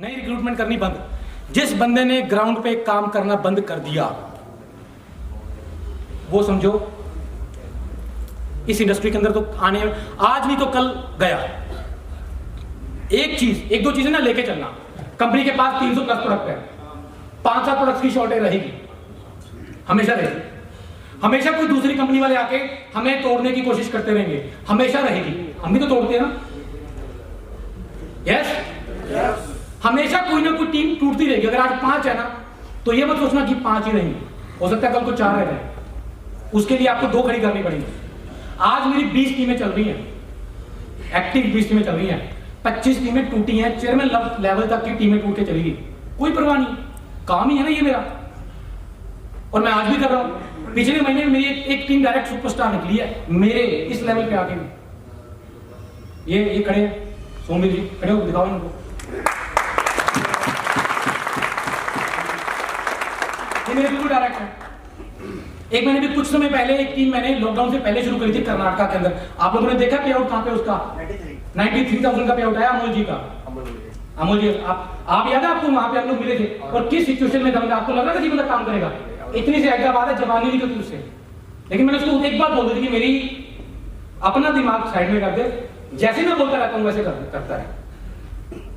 नई रिक्रूटमेंट करनी बंद। जिस बंदे ने ग्राउंड पे काम करना बंद कर दिया वो समझो इस इंडस्ट्री के अंदर तो आने आज नहीं तो कल गया। एक दो चीजें ना लेके चलना। कंपनी के पास 300 प्लस प्रोडक्ट है, 5-7 प्रोडक्ट्स की शॉर्टेज रहेगी, हमेशा रहेगी। हमेशा कोई दूसरी कंपनी वाले आके हमें तोड़ने की कोशिश करते रहेंगे, हमेशा रहेगी। हम भी तो तोड़ते हैं ना, यस। हमेशा कोई ना कोई टीम टूटती रहेगी। अगर आज 5 है ना तो ये मत सोचना कि 5 ही रहेंगे, हो सकता है कल को 4 रह जाए, उसके लिए आपको 2 खड़ी करनी पड़ेगी। आज मेरी 20 टीमें चल रही हैं, एक्टिव 20 टीमें चल रही हैं, 25 टीमें टूटी हैं, चेयरमैन लेवल तक की टीमें टूट के चली गई, कोई परवाह नहीं, काम ही है ना ये मेरा। और मैं आज भी कर रहा हूं। पिछले महीने में मेरी एक टीम डायरेक्ट सुपरस्टार निकली है मेरे इस लेवल पे आके। ये खड़े हैं सोमी जी, खड़े हो, दिखाओ इनको। ये मेरे बिल्कुल डायरेक्ट है। एक मैंने भी कुछ समय पहले एक टीम मैंने लॉकडाउन से पहले शुरू करी थी कर्नाटका के अंदर। आप लोगों ने देखा पे आउट कहां पे उसका 93,000 का पे आउट आया अमोल जी का। अमोल जी आप याद है आपको, वहां पे हम लोग मिले थे और किस सिचुएशन में था, आपको लग रहा था कि मतलब काम करेगा, इतनी सी हैदराबाद है, जवानी नहीं होती उससे। लेकिन मैंने उसको एक बात बोल दी थी कि मेरी अपना दिमाग साइड में कर दे, जैसे मैं बोलता रहता हूं वैसे करता है।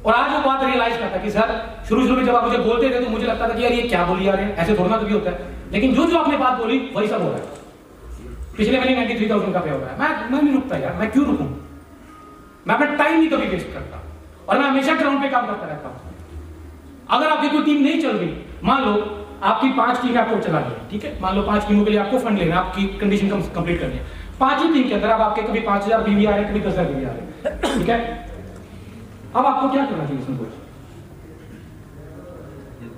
और आज वो बात रियलाइज करता कि सर शुरू में जब आप मुझे बोलते थे तो मुझे लगता था कि यार ये क्या बोली यार, ऐसे थोड़ा कभी होता है। लेकिन जो आपने बात बोली वही सब हो रहा है। पिछले महीने 93,000 का पे हो रहा है। मैं नहीं रुकता यार, मैं क्यों रुकूं? मैं अपना टाइम नहीं कभी वेस्ट करता और मैं हमेशा ग्राउंड पे काम करता रहता हूं। अगर आपकी कोई टीम नहीं चल रही, मान लो आपकी 5 टीमें आपको चला गई, ठीक है, मान लो 5 टीमों के लिए आपको फंड लेना, आपकी कंडीशन कंप्लीट करनी है। 5 ही टीम के अंदर अब आपके कभी 5,000 बीवी आ रहे, कभी 10,000 बीवी आ रहे, ठीक है। अब आपको क्या करना चाहिए इसमें?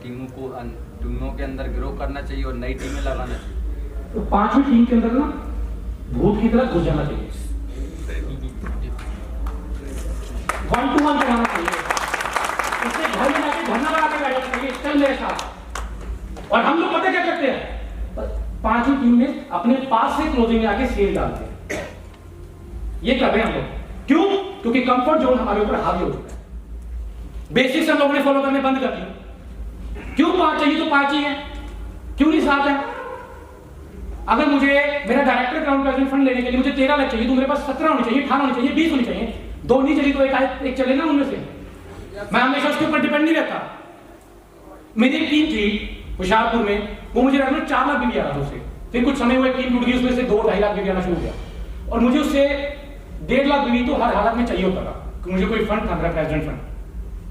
टीमों के अंदर ग्रो करना चाहिए और नई टीमें लगाना चाहिए। तो 5वीं टीम के अंदर ना भूत की तरह घुस जाना चाहिए, 1-to-1 चलाना चाहिए, उससे घर में जाके धरना लगा के बैठना चाहिए, चल मेरे साथ। और हम लोग पता क्या करते हैं, 5वीं टीम में अपने पास से क्लोजिंग में आके सेल डालते हैं। ये कर रहे हैं हम लोग, क्यों? क्योंकि कंफर्ट जोन हमारे ऊपर हावी हो चुका है। बेसिक्स हम लोगों ने फॉलो करने बंद कर दिए। क्यों 5 चाहिए तो 5 ही है, क्यों नहीं 7 है? अगर मुझे मेरा डायरेक्टर ग्राउंड प्रेजेंट फंड लेने के लिए मुझे 13 लाख चाहिए तो मेरे पास 17 होनी चाहिए, 18 होनी चाहिए, 20 होनी चाहिए। 2 नहीं चली तो एक चले ना उनमें से। मैं हमेशा उसके ऊपर डिपेंड नहीं रहता। मेरी एक टीम थी होशियारपुर में, वो मुझे रेगुलर 4 लाख भी आ रहा था उससे। फिर कुछ समय हुआ टीम टूट गई, उसमें से 2-2.5 लाख भी आना शुरू हो गया और मुझे उससे 1.5 लाख बीवी तो हर हालत में चाहिए होता था कि मुझे कोई फंड था, मेरा प्रेसिडेंट फंड।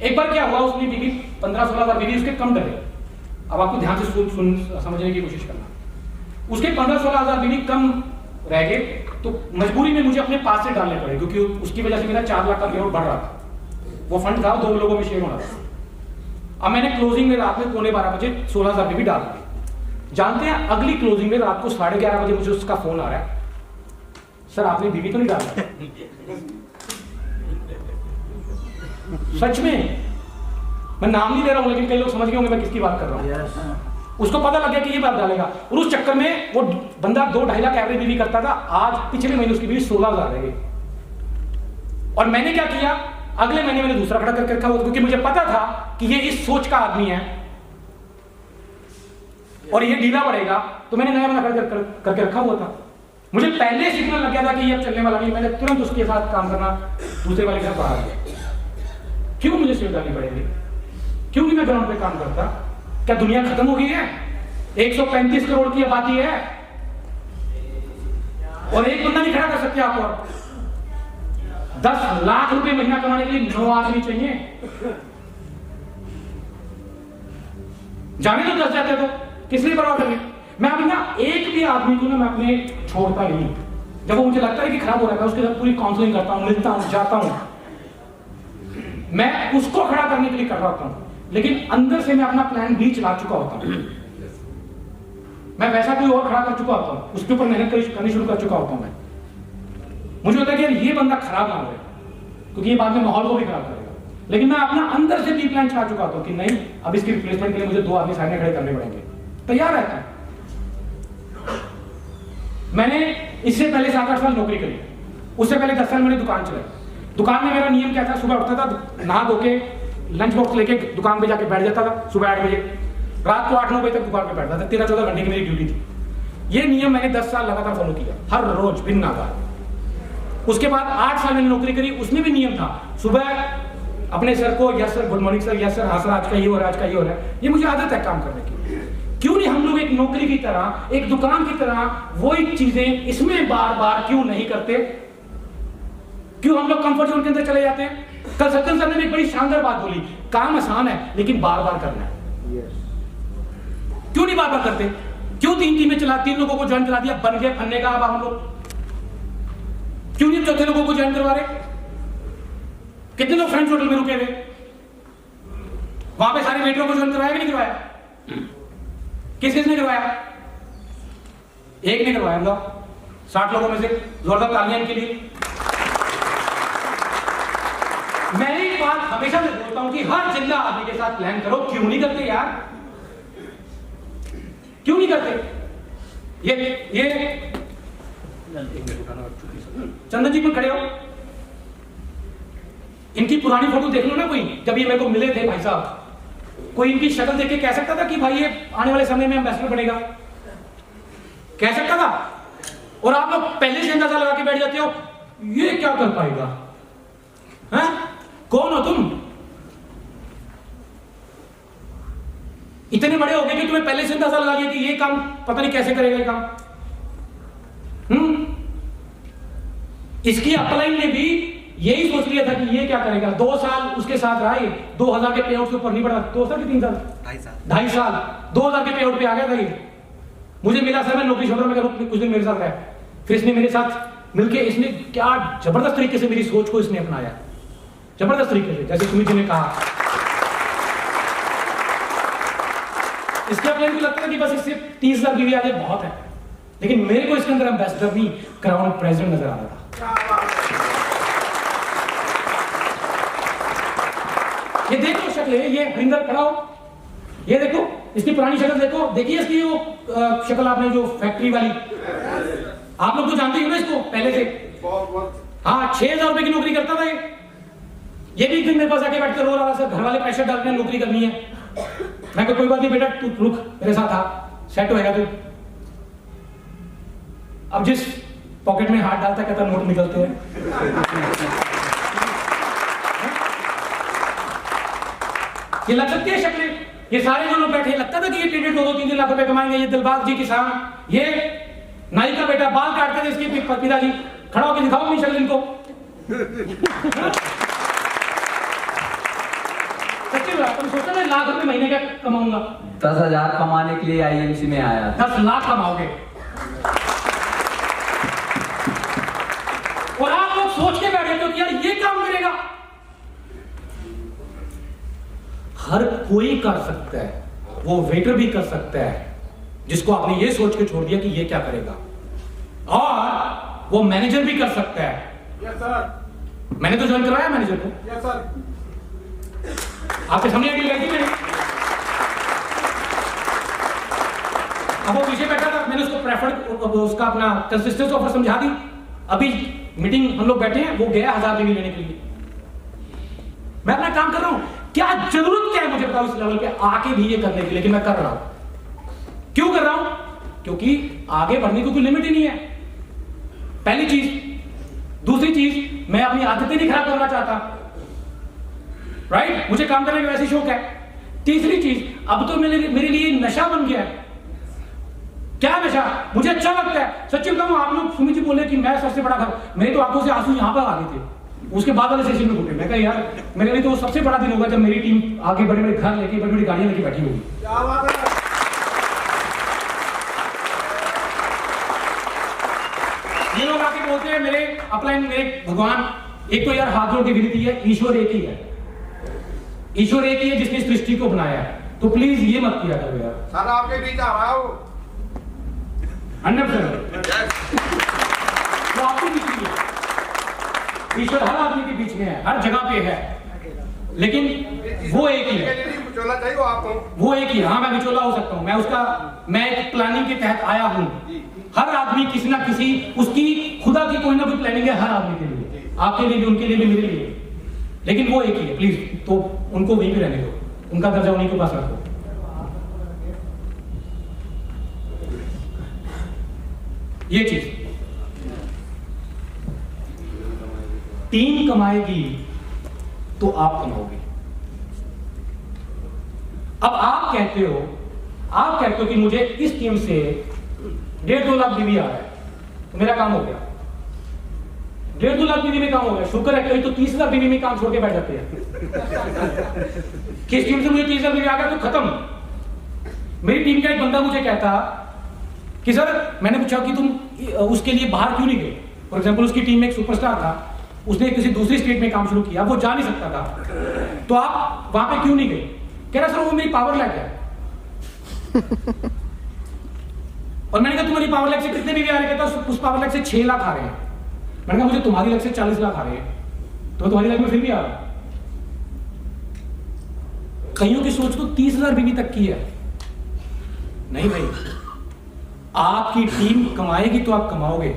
एक बार क्या हुआ, उसने बीवी 15-16 हजार बीवी उसके कम डरे। अब आपको ध्यान से समझने की कोशिश करना। उसके 15-16 हजार बीवी कम रह गए तो मजबूरी में मुझे अपने पास से डालने पड़े, क्योंकि उसकी वजह से मेरा 4 लाख का पेआउट बढ़ रहा था। वो फंड था 2 लोगों में शेयर होना था। अब मैंने क्लोजिंग में रात में 11:15 बजे 16,000 बीवी डाल दी। जानते हैं अगली क्लोजिंग में रात को 11:30 बजे मुझे उसका फोन आ रहा है, सर आपने बीवी तो नहीं डाला? सच में, मैं नाम नहीं दे रहा हूं लेकिन कई लोग समझ गए होंगे मैं किसकी बात कर रहा हूं। उसको पता लग गया कि ये बात डालेगा और उस चक्कर में वो बंदा 2-2.5 लाख एवरेज बीवी करता था। आज पिछले महीने उसकी बीवी 16,000 रह गई। और मैंने क्या किया, अगले महीने मैंने दूसरा खड़ा करके रखा हुआ, क्योंकि मुझे पता था कि ये इस सोच का आदमी है और ये ढीला पड़ेगा, तो मैंने नया बना करके रखा हुआ था। मुझे पहले सिग्नल लग गया था कि ये अब चलने वाला नहीं, मैंने तुरंत उसके साथ काम करना दूसरे वाले के साथ बढ़ा दिया। क्यों मुझे सेव डालनी पड़ेगी? क्यों नहीं मैं ग्राउंड पे काम करता? क्या दुनिया खत्म हो गई है? 135 करोड़ की आबादी है और एक बंदा नहीं खड़ा कर सकते आप। और 10 लाख रुपए महीना कमाने के लिए 9 आदमी चाहिए। जाने तो 10 जाते तो किस लिए परवाह करेंगे? मैं अभी ना एक भी आदमी को ना मैं अपने छोड़ता नहीं। जब वो मुझे लगता है कि खराब हो रहा है, उसके साथ पूरी काउंसलिंग करता हूं, मिलता हूं, जाता हूं, मैं उसको खड़ा करने के लिए कर रहा होता हूं, लेकिन अंदर से मैं अपना प्लान भी चला चुका होता हूं। मैं वैसा कोई और खड़ा कर चुका होता हूं, उसके ऊपर मेहनत करनी शुरू कर चुका होता हूं। मैं मुझे होता है कि यार ये बंदा खराब ना हो, क्योंकि ये बाद में माहौल को भी खराब करेगा। लेकिन मैं अपना अंदर से भी प्लान चला चुका होता हूं कि नहीं, अब इसकी रिप्लेसमेंट के लिए मुझे 2 आदमी सामने खड़े करने पड़ेंगे, तैयार रहता है। मैंने इससे पहले 7-8 साल नौकरी करी, उससे पहले 10 साल मैंने दुकान चलाई। दुकान में मेरा नियम क्या था, सुबह उठता था, नहा धो के लंच बॉक्स लेके दुकान पे जाके बैठ जाता था सुबह 8 बजे, रात को 8-9 बजे तक दुकान पे बैठता था। 13-14 घंटे की मेरी ड्यूटी थी। ये नियम मैंने 10 साल लगातार फॉलो किया, हर रोज बिन नागा। उसके बाद 8 साल मैंने नौकरी करी, उसमें भी नियम था, सुबह अपने सर को yes sir, good morning sir, yes sir, हाँ सर, आज का ये हो रहा है, आज का ये हो रहा है। ये मुझे आदत है काम करने की। क्यों नहीं हम लोग एक नौकरी की तरह, एक दुकान की तरह वही चीजें इसमें बार बार क्यों नहीं करते? क्यों हम लोग कंफर्ट जोन के अंदर चले जाते हैं? कल सचिन सर ने एक बड़ी शानदार बात बोली, काम आसान है लेकिन बार बार करना है। क्यों नहीं बार बार करते? क्यों 3 टीमें चला, 3 लोगों को ज्वाइन करा दिया, बन गए फन्ने का। अब हम लोग क्यों नहीं चौथे लोगों को ज्वाइन करवा रहे? कितने लोग फ्रेंड्स होटल में रुके हुए, वहां पे सारे वेटरों को ज्वाइन करवाया कि नहीं करवाया? किसने करवाया? एक ने करवाया। लो 60 लोगों में से जोरदार तालियां इनके लिए। मैं एक बात हमेशा से बोलता हूं कि हर जिंदा आदमी के साथ प्लान करो। क्यों नहीं करते यार? क्यों नहीं करते? ये चंदन जी में खड़े हो, इनकी पुरानी फोटो देख लो ना कोई, जब ये मेरे को मिले थे भाई साहब, कोई इनकी शक्ल देख के कह सकता था कि भाई ये आने वाले समय में एम्बेसडर बनेगा? कह सकता था? और आप लोग पहले से अंदाजा लगा के बैठ जाते हो ये क्या कर पाएगा? हैं? कौन हो तुम? इतने बड़े हो गए कि तुम्हें पहले से अंदाजा लगा लिया कि ये काम पता नहीं कैसे करेगा ये काम। इसकी अपलाइन ने भी यही सोच लिया था कि ये क्या करेगा। 2 साल उसके साथ रहा, 2000 के पे आउट के ऊपर नहीं बढ़ा। 2 साल कि 3 साल? 2.5 साल 2000 के पे आउट पे आ गया था ये। मुझे मिला सर मैं नौकरी छोड़ रहा हूं, कुछ दिन मेरे साथ रहा। फिर इसने मेरे साथ मिलके इसने क्या जबरदस्त तरीके से मेरी सोच को इसने अपनाया, जबरदस्त तरीके से, जैसे सुमित जी ने कहा। इसके अपने को लगता है कि बस इससे 30,000 की भी आ जाए बहुत है, लेकिन मेरे को इसके अंदर एम्बेसडर नहीं, क्राउन प्रेसिडेंट नजर आ रहा था। ये देखो शक्ल है, ये हरिंदर खड़ा हो, ये देखो इसकी पुरानी शक्ल देखो, देखिए इसकी वो शक्ल आपने जो फैक्ट्री वाली, आप लोग तो जानते हो ना इसको पहले से। हाँ 6,000 रुपए की नौकरी करता था ये भी एक दिन मेरे पास आके बैठकर रो रहा था, सर घर वाले प्रेशर डाल रहे हैं, नौकरी करनी है। मैं कोई बात नहीं बेटा, तू रुक मेरे साथ आ, सेट होएगा तू। अब जिस पॉकेट में हाथ डालता कहता नोट निकलते हैं। ये लग सकती है शक्लें, ये सारे जो लोग बैठे लगता था कि ये टेंडेड 2-3 लाख रुपए कमाएंगे। ये दिलबाग जी किसान, ये नाई का बेटा बाल काटते थे इसके पिताजी, खड़ा होकर दिखाओ अपनी शक्ल इनको। सच्ची बात, तुम सोचो मैं लाख रुपए महीने का कमाऊंगा। 10,000 कमाने के लिए आईएमसी में आया। 10 लाख कमाओगे और आप लोग सोच के बैठे हो कि यार ये काम करेगा। हर कोई कर सकता है, वो वेटर भी कर सकता है जिसको आपने ये सोच के छोड़ दिया कि ये क्या करेगा, और वो मैनेजर भी कर सकता है। Yes sir. मैंने तो ज्वाइन करवाया मैनेजर को। Yes sir. आपके सामने डील लगी मैंने, अब वो पीछे बैठा था, मैंने उसको प्रेफर्ड उसका अपना कंसिस्टेंस ऑफर समझा दी। अभी मीटिंग हम लोग बैठे हैं, वो गया 1000 लेने के लिए। मैं अपना काम कर रहा हूं, क्या जरूरत क्या है मुझे बताओ इस लेवल पे आके भी ये करने की, लेकिन मैं कर रहा हूं। क्यों कर रहा हूं? क्योंकि आगे बढ़ने की कोई लिमिट ही नहीं है, पहली चीज। दूसरी चीज, मैं अपनी आदतें नहीं खराब करना चाहता, राइट? मुझे काम करने का वैसे शौक है। तीसरी चीज, अब तो मेरे लिए नशा बन गया है। क्या नशा? मुझे अच्छा लगता है। सच्ची बताऊं, आप लोग सुमित जी बोले कि मैं सबसे बड़ा घर, मेरे तो आंखों से आंसू यहां पर आ गए थे उसके बाद वाले सेशन में घुटे। मैं कहा यार मेरे लिए तो वो सबसे बड़ा दिन होगा जब मेरी टीम आगे बड़े बड़े घर लेके, बड़ी बड़ी गाड़ियां लेके बैठी होगी। क्या बात है। ये लोग आके बोलते हैं मेरे अपलाइन, मेरे भगवान, एक तो यार हाथ जोड़ के विनती है, ईश्वर एक ही है, ईश्वर एक ही है जिसने सृष्टि को बनाया है। तो प्लीज ये मत किया करो यार। सर आपके बीच आ रहा हूं। 100% वो आपके बीच में है। ईश्वर हर आदमी के बीच में है, हर जगह पे है, लेकिन वो एक ही है। विचोला चाहिए आपको? वो एक ही है। हाँ मैं विचोला हो सकता हूँ, मैं एक प्लानिंग के तहत आया हूँ। हर आदमी किसी ना किसी, उसकी खुदा की कोई ना कोई प्लानिंग है हर आदमी के लिए, आपके लिए भी, उनके लिए भी, मेरे लिए। लेकिन वो एक ही है, प्लीज तो उनको वहीं पे रहने दो, उनका दर्जा उन्हीं के पास रखो। ये चीज टीम कमाएगी तो आप कमाओगे। अब आप कहते हो कि मुझे इस टीम से 1.5-2 लाख बीवी आ रहा है, तो मेरा काम हो गया। 1.5-2 लाख बीवी में काम हो गया। शुक्र है कहीं तो 30 लाख बीवी में काम छोड़ के बैठ जाते हैं। किस टीम से मुझे 30 लाख बीवी आ गया तो खत्म। मेरी टीम का एक बंदा मुझे कहता कि सर, मैंने पूछा कि तुम उसके लिए बाहर क्यों नहीं गए। फॉर एग्जाम्पल उसकी टीम में एक सुपरस्टार था, उसने किसी दूसरी स्टेट में काम शुरू किया, वो जा नहीं सकता था, तो आप वहां पे क्यों नहीं गए। कह रहा सर वो मेरी पावर लैग है। और मैंने कहा तुम्हारी पावर लैग से कितने बीवी आ रहे। कहता उस पावर लैग से 6 लाख आ रहे हैं। मैंने कहा मुझे तुम्हारी लैग से 40 लाख आ रहे हैं, तो तुम्हारी लैग में फिर भी आ रहा। कईयों की सोच तो 30,000 बीवी तक की है। नहीं भाई, आपकी टीम कमाएगी तो आप कमाओगे।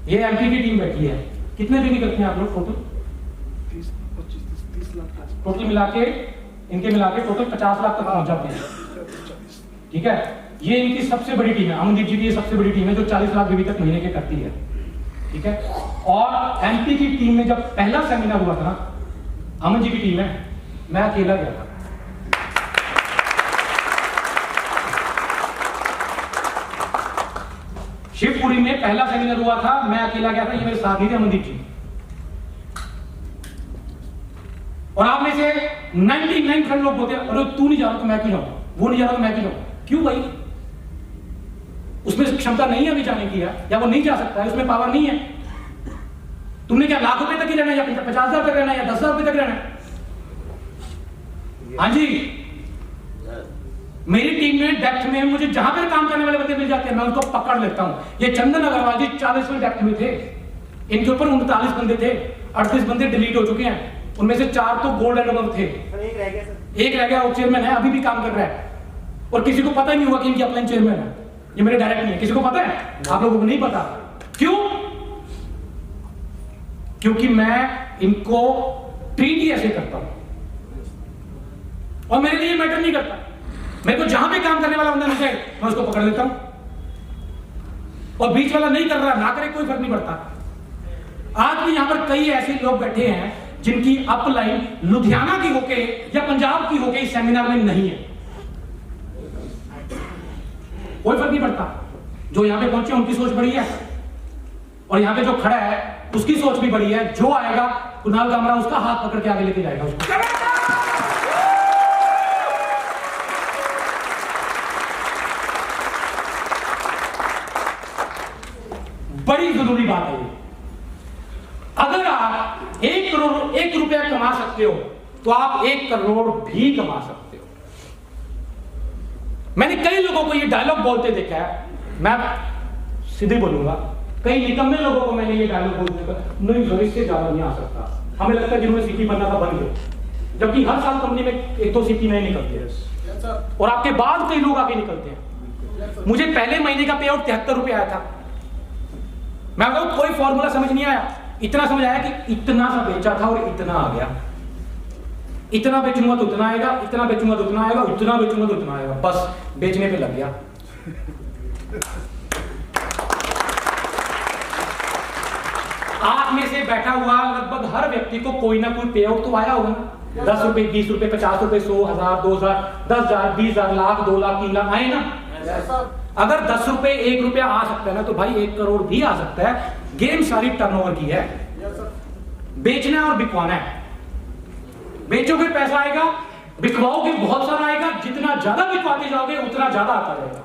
ये एमपी की टीम बैठी है, कितने बीवी करते हैं आप लोग टोटल? 30 लाख टोटल मिला के, इनके मिला के टोटल 50 लाख तक पहुंच जाते हैं। ठीक है, ये इनकी सबसे बड़ी टीम है। अमनदीप जी की ये सबसे बड़ी टीम है जो 40 लाख बीवी तक महीने के करती है। ठीक है, और एमपी की टीम में जब पहला सेमिनार हुआ था ना, अमन जी की टीम में मैं अकेला गया था। शिवपुरी में पहला सेमिनार हुआ था, मैं अकेला गया था। ये मेरे साथ नहीं थे अमनदीप जी। और आप में से 99% लोग बोलते हैं अरे तू नहीं जा रहा तो मैं क्यों जाऊं, वो नहीं जा रहा तो मैं क्यों जाऊं। क्यों भाई? उसमें क्षमता नहीं है अभी जाने की, या वो नहीं जा सकता है, उसमें पावर नहीं है। तुमने क्या लाख रुपए तक ही रहना है, या 50,000 तक रहना है, या 10,000 रुपए तक रहना है? हाँ जी, मेरी टीम में डेप्थ में मुझे जहां पर काम करने वाले बंदे मिल जाते हैं, मैं उनको पकड़ लेता हूं। ये चंदन अग्रवाल जी 40वें डेप्थ में थे, इनके ऊपर 39 बंदे थे, 38 बंदे डिलीट हो चुके हैं। उनमें से 4 तो गोल्ड एंड अबव थे, एक रह गया, वो चेयरमैन है, अभी भी काम कर रहा है। और किसी को पता ही नहीं हुआ कि इनकी अपलाइन चेयरमैन है। ये मेरे डायरेक्ट नहीं है, किसी को पता है? आप लोगों को नहीं पता। क्यों? क्योंकि मैं इनको ट्रीट ही ऐसे करता हूं, और मेरे लिए मैटर नहीं करता। मेरे को जहां पे काम करने वाला बंदा मिल जाए, मैं उसको पकड़ लेता हूं, और बीच वाला नहीं कर रहा ना करे, कोई फर्क नहीं पड़ता। आज भी यहां पर कई ऐसे लोग बैठे हैं जिनकी अपलाइन लुधियाना की होके या पंजाब की होके इस सेमिनार में नहीं है, कोई फर्क नहीं पड़ता। जो यहां पे पहुंचे उनकी सोच बड़ी है, और यहां पे जो खड़ा है उसकी सोच भी बड़ी है। जो आएगा कुणाल कामरा उसका हाथ पकड़ के आगे लेके जाएगा उसको। बड़ी जरूरी बात है ये। अगर आप 1 रुपया कमा सकते हो तो आप 1 करोड़ भी कमा सकते हो। मैंने कई लोगों को ये डायलॉग बोलते देखा है, मैं सीधे बोलूंगा, कई निकम्मे लोगों को मैंने ये डायलॉग बोलते देखा, नहीं सर इससे ज्यादा नहीं आ सकता। हमें लगता है जिन्होंने सीपी बनना था बन गए, जबकि हर साल कंपनी में 1-2 सीपी नहीं निकलती है, और आपके बाद कई लोग आगे निकलते हैं। मुझे पहले महीने का पे आउट 73 रुपये आया था। मैं बताऊं, कोई फॉर्मूला समझ नहीं आया। इतना समझ आया कि इतना सा बेचा था और इतना आ गया, इतना बेचूंगा तो उतना आएगा, इतना बेचूंगा तो उतना आएगा, इतना बेचूंगा तो उतना आएगा, बस बेचने पे लग गया। आप में से बैठा हुआ लगभग हर व्यक्ति को कोई ना कोई पे आउट तो आया होगा ना। 10 रुपए, 20 रुपए, 50 रुपए, 100, 1000, 2000, 10,000, 20,000, लाख, 2 लाख, 3 लाख आए ना। अगर 10 रुपए 1 रुपया आ सकता है ना, तो भाई 1 करोड़ भी आ सकता है। गेम सारी टर्नओवर की है, बेचना और बिकवाना है। बेचोगे पैसा आएगा, बिकवाओगे बहुत सारा आएगा। जितना ज्यादा बिकवाते जाओगे उतना ज्यादा आता जाएगा।